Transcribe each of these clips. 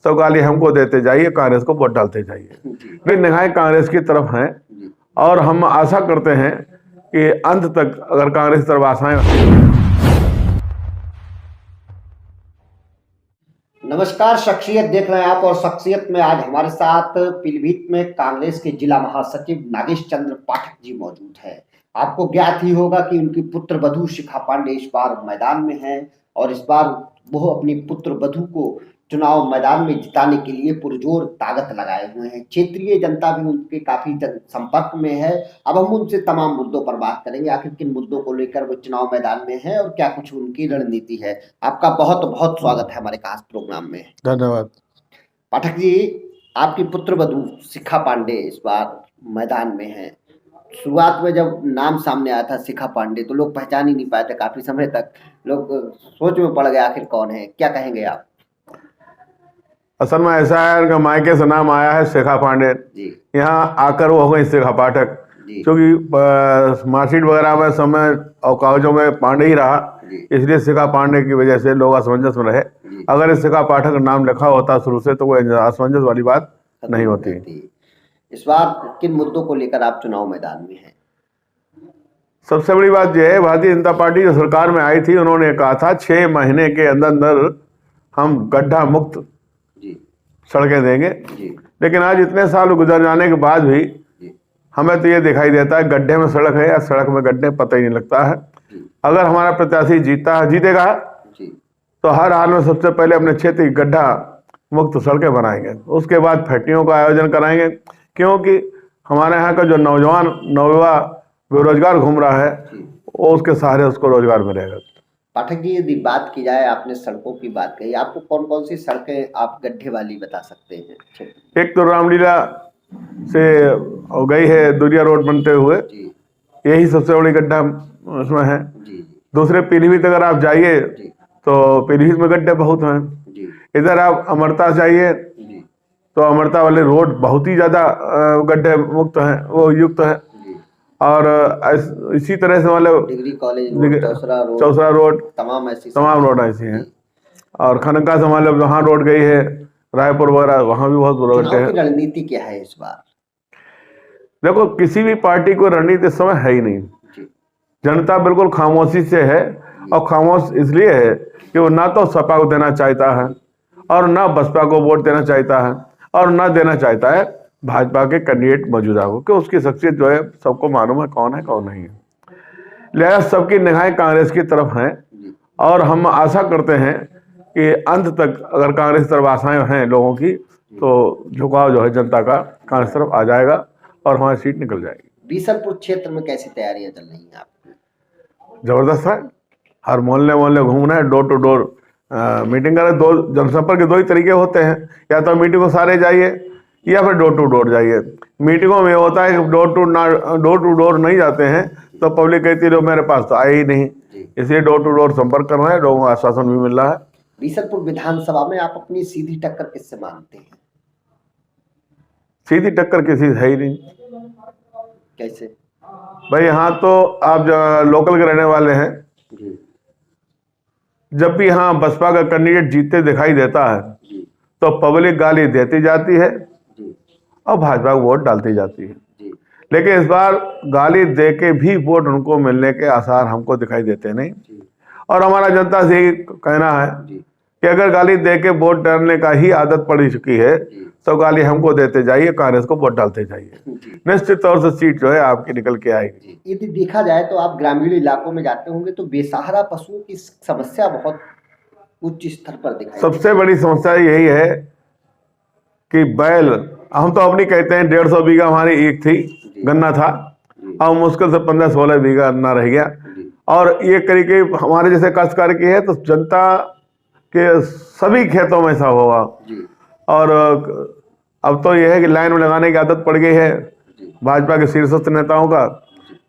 सब गाली हमको देते जाइए, कांग्रेस को वोट डालते जाइए। लेकिन निगाहें कांग्रेस की तरफ हैं और हम आशा करते हैं कि अंत तक अगर कांग्रेस की तरफ आशाएं। नमस्कार, शख्सियत देख रहे हैं आप और शख्सियत में आज हमारे साथ पीलीभीत में कांग्रेस के जिला महासचिव नागेश चंद्र पाठक जी मौजूद हैं। आपको ज्ञात ही होगा कि उनकी पुत्र वधू शिखा पांडे इस बार मैदान में हैं और इस बार वो अपनी पुत्र वधू को चुनाव मैदान में जिताने के लिए पुरजोर ताकत लगाए हुए हैं। क्षेत्रीय जनता भी उनके काफी संपर्क में है। अब हम उनसे तमाम मुद्दों पर बात करेंगे, आखिर किन मुद्दों को लेकर वो चुनाव मैदान में है और क्या कुछ उनकी रणनीति है। आपका बहुत बहुत स्वागत है हमारे खास प्रोग्राम में। धन्यवाद। पाठक जी, आपकी पुत्र वधू शिखा पांडे इस बार मैदान में है। शुरुआत में जब नाम सामने आया था शिखा पांडे तो लोग पहचान ही नहीं पाए थे, काफी समय तक लोग सोच में पड़ गए आखिर कौन है, क्या कहेंगे आप? असल में ऐसा है कि मायके से नाम आया है शिखा पांडे, यहाँ आकर वो हो गई शिखा पाठक, क्योंकि मार्कशीट वगैरह में समय और कागजों में पांडे ही रहा, इसलिए शिखा पांडे की वजह से लोग असमंजस में रहे। अगर इस शिखा पाठक का नाम लिखा होता शुरू से तो कोई असमंजस वाली बात नहीं होती। इस बार किन मुद्दों को लेकर आप चुनाव मैदान में हैं? सबसे बड़ी बात यह है, भारतीय जनता पार्टी जो सरकार में आई थी उन्होंने कहा था 6 महीने के अंदर अंदर हम गड्ढा मुक्त सड़कें देंगे। लेकिन आज इतने साल गुजर जाने के बाद भी हमें तो ये दिखाई देता है गड्ढे में सड़क है या सड़क में गड्ढे, पता ही नहीं लगता है। अगर हमारा प्रत्याशी जीतेगा तो हर हाल में सबसे पहले अपने क्षेत्र की गड्ढा मुक्त सड़कें बनाएंगे, उसके बाद फैक्ट्रियों का आयोजन कराएंगे, क्योंकि हमारे यहाँ का जो नौजवान नवयुवा बेरोजगार घूम रहा है वो उसके सहारे उसको रोजगार मिलेगा। पाठक जी, यदि बात की जाए, आपने सड़कों की बात कही, आपको कौन कौन सी सड़कें आप गड्ढे वाली बता सकते हैं? एक तो रामलीला से गई है दुरिया रोड बनते हुए, यही सबसे बड़ी गड्ढा उसमें है। दूसरे पीलीभीत अगर आप जाइए तो पीलीभीत में गड्ढे बहुत हैं। इधर आप अमरता जाइए तो अमरता वाले रोड बहुत ही ज्यादा गड्ढे मुक्त हैं, वो युक्त है। और इसी तरह से मतलब डिग्री कॉलेज, चौसरा रोड, तमाम रोड ऐसी हैं। और खनका से मतलब जहाँ रोड गई है रायपुर वगैरह, वहाँ भी बहुत रोड है। रणनीति क्या है इस बार? देखो, किसी भी पार्टी को रणनीति इस समय है ही नहीं। जनता बिल्कुल खामोशी से है, और खामोश इसलिए है कि वो ना तो सपा को देना चाहता है और ना बसपा को वोट देना चाहता है और ना देना चाहता है भाजपा के कैंडिडेट मौजूदा हो, कि उसकी शख्सियत जो है सबको मालूम है कौन नहीं है। लिहाजा सबकी निगाहें कांग्रेस की तरफ हैं और हम आशा करते हैं कि अंत तक अगर कांग्रेस की तरफ आशाएं हैं लोगों की तो झुकाव जो है जनता का कांग्रेस तरफ आ जाएगा और हमारी सीट निकल जाएगी। बीसलपुर क्षेत्र में कैसी तैयारियां चल रही हैं आपकी? जबरदस्त है, हर मोहल्ले घूमना है, डोर टू डोर मीटिंग करें। दो जनसंपर्क के दो ही तरीके होते हैं, या तो मीटिंग को सारे जाइए या फिर डोर टू डोर जाइए। मीटिंगों में होता है कि डोर टू डोर नहीं जाते हैं तो पब्लिक कहती है मेरे पास तो आए ही नहीं, इसलिए डोर टू डोर संपर्क कर रहे हैं, लोगों को आश्वासन भी मिल रहा है। बीसलपुर विधानसभा में आप अपनी सीधी टक्कर किससे मानते हैं? सीधी टक्कर किसी है ही नहीं। कैसे भाई? यहाँ तो आप लोकल के रहने वाले हैं, जब भी यहाँ बसपा का कैंडिडेट जीतते दिखाई देता है तो पब्लिक गाली देती जाती है और भाजपा को वोट डालती जाती है। लेकिन इस बार गाली देके भी वोट उनको मिलने के आसार हमको दिखाई देते नहीं। और हमारा जनता से यही कहना है कि अगर गाली देके वोट डालने का ही आदत पड़ चुकी है तो गाली हमको देते जाइए, कांग्रेस को वोट डालते जाइए, निश्चित तौर से सीट जो है आपकी निकल के आएगी। यदि देखा जाए तो आप ग्रामीण इलाकों में जाते होंगे तो बेसहारा पशुओं की समस्या बहुत उच्च स्तर पर दिखाई। सबसे बड़ी समस्या यही है कि बैल, हम तो अपनी कहते हैं 150 बीघा हमारी ईख थी, गन्ना था, अब मुश्किल से 15-16 बीघा गन्ना रह गया। और ये करीब हमारे जैसे काश्तकार की है तो जनता के सभी खेतों में ऐसा होगा। और अब तो यह है कि लाइन में लगाने की आदत पड़ गई है भाजपा के शीर्षस्थ नेताओं का।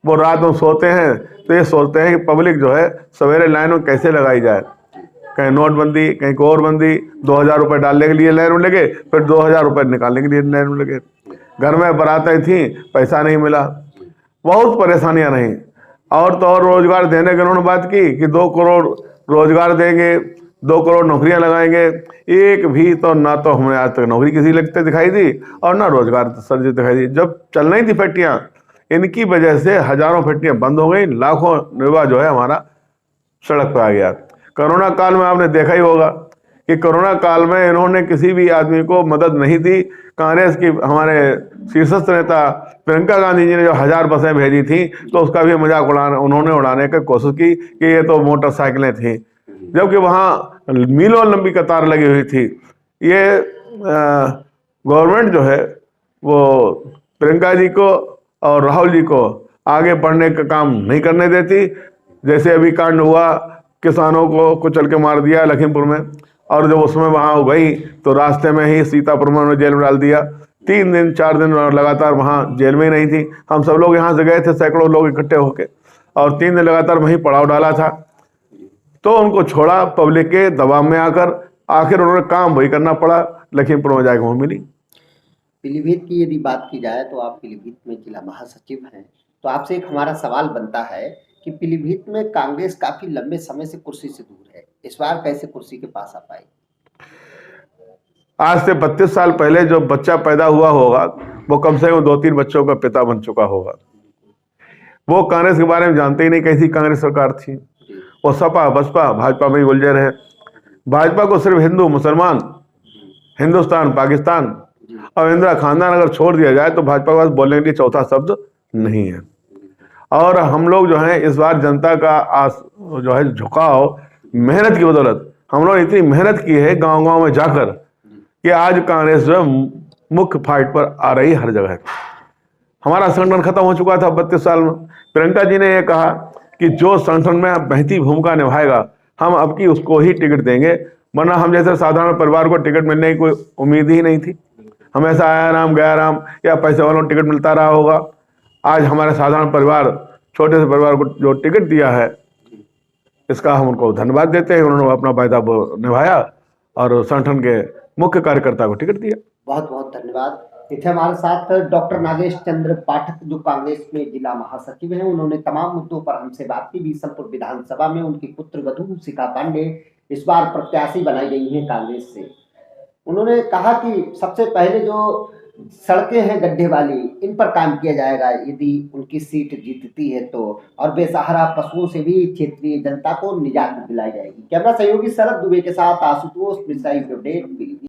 वो रात में सोते हैं तो ये सोचते हैं कि पब्लिक जो है सवेरे लाइन में कैसे लगाई जाए, कहीं नोटबंदी, कहीं और बंदी, 2000 रुपये डालने के लिए लाइन में लगे, फिर 2000 रुपये निकालने के लिए लाइन में लगे। घर में बारातें थी, पैसा नहीं मिला, बहुत परेशानियां रहीं। और तो और रोजगार देने की उन्होंने बात की कि 2 करोड़ रोजगार देंगे, 2 करोड़ नौकरियां लगाएंगे, एक भी तो ना तो हमें आज तक नौकरी किसी लगते दिखाई दी और ना रोजगार सर्जित दिखाई दी। जब चल रही थी फैक्ट्रियां, इनकी वजह से हजारों फैक्ट्रियां बंद हो गई, लाखों युवा जो है हमारा सड़क पर आ गया। कोरोना काल में आपने देखा ही होगा कि कोरोना काल में इन्होंने किसी भी आदमी को मदद नहीं दी। कांग्रेस की हमारे शीर्षस्थ नेता प्रियंका गांधी जी ने जो 1000 बसें भेजी थी, तो उसका भी मजाक उड़ाने की कोशिश की कि ये तो मोटरसाइकिलें थी, जबकि वहां मीलों लंबी कतार लगी हुई थी। ये गवर्नमेंट जो है वो प्रियंका जी को और राहुल जी को आगे बढ़ने का काम नहीं करने देती। जैसे अभी कांड हुआ, किसानों को कुचल के मार दिया लखीमपुर में, और जब उसमें वहां हो गई तो रास्ते में ही सीतापुर में जेल में डाल दिया। 3 दिन 4 दिन लगातार वहां जेल में ही नहीं थी। हम सब लोग यहाँ से गए थे, सैकड़ों लोग इकट्ठे होके, और 3 दिन लगातार वहीं पड़ाव डाला था। तो उनको छोड़ा पब्लिक के दबाव में आकर, आखिर उन्होंने काम वही करना पड़ा, लखीमपुर में जाके वहां मिली। पीलीभीत की यदि बात की जाए तो आप पीलीभीत में जिला महासचिव हैं, तो आपसे एक हमारा सवाल बनता है कि पीलीभीत में कांग्रेस काफी लंबे समय से कुर्सी से दूर है, इस बार कैसे कुर्सी के पास आ पाई? आज से 32 साल पहले जो बच्चा पैदा हुआ होगा वो कम से कम 2-3 बच्चों का पिता बन चुका होगा। वो कांग्रेस के बारे में जानते ही नहीं कैसी कांग्रेस सरकार थी। वो सपा बसपा भाजपा में ही उलझे रहे। भाजपा को सिर्फ हिंदू मुसलमान, हिंदुस्तान पाकिस्तान और इंदिरा खानदान अगर छोड़ दिया जाए तो भाजपा के पास बोलने के लिए चौथा शब्द नहीं है। और हम लोग जो है इस बार जनता का जो है झुकाव मेहनत की बदौलत, हम लोग इतनी मेहनत की है गांव गांव में जाकर कि आज कांग्रेस जो मुख्य फाइट पर आ रही हर जगह। हमारा संगठन खत्म हो चुका था 32 साल में। प्रियंका जी ने यह कहा कि जो संगठन में बहती भूमिका निभाएगा हम अब की उसको ही टिकट देंगे, वरना हम जैसे साधारण परिवार को टिकट मिलने की कोई उम्मीद ही नहीं थी। हमेशा आया राम गया राम या पैसे वालों को टिकट मिलता रहा होगा। आज हमारे साधारण परिवार, छोटे से परिवार को जो टिकट दिया है, इसका हम उनको धन्यवाद देते हैं। उन्होंने अपना वायदा निभाया और संगठन के मुख्य कार्यकर्ता को टिकट दिया। बहुत बहुत धन्यवाद। इथे हमारे साथ डॉक्टर नागेश चंद्र पाठक जो कांग्रेस में जिला महासचिव हैं, उन्होंने तमाम मुद्दों पर हमसे बात की। बीसलपुर विधानसभा में उनकी पुत्र वधू शिखा पांडे इस बार प्रत्याशी बनाई गई हैं कांग्रेस से। उन्होंने कहा कि सबसे पहले जो सड़कें हैं गड्ढे वाली, इन पर काम किया जाएगा यदि उनकी सीट जीतती है तो, और बेसहारा पशुओं से भी क्षेत्रीय जनता को निजात दिलाई जाएगी। कैमरा सहयोगी शरद दुबे के साथ आशुतोष मिश्रा।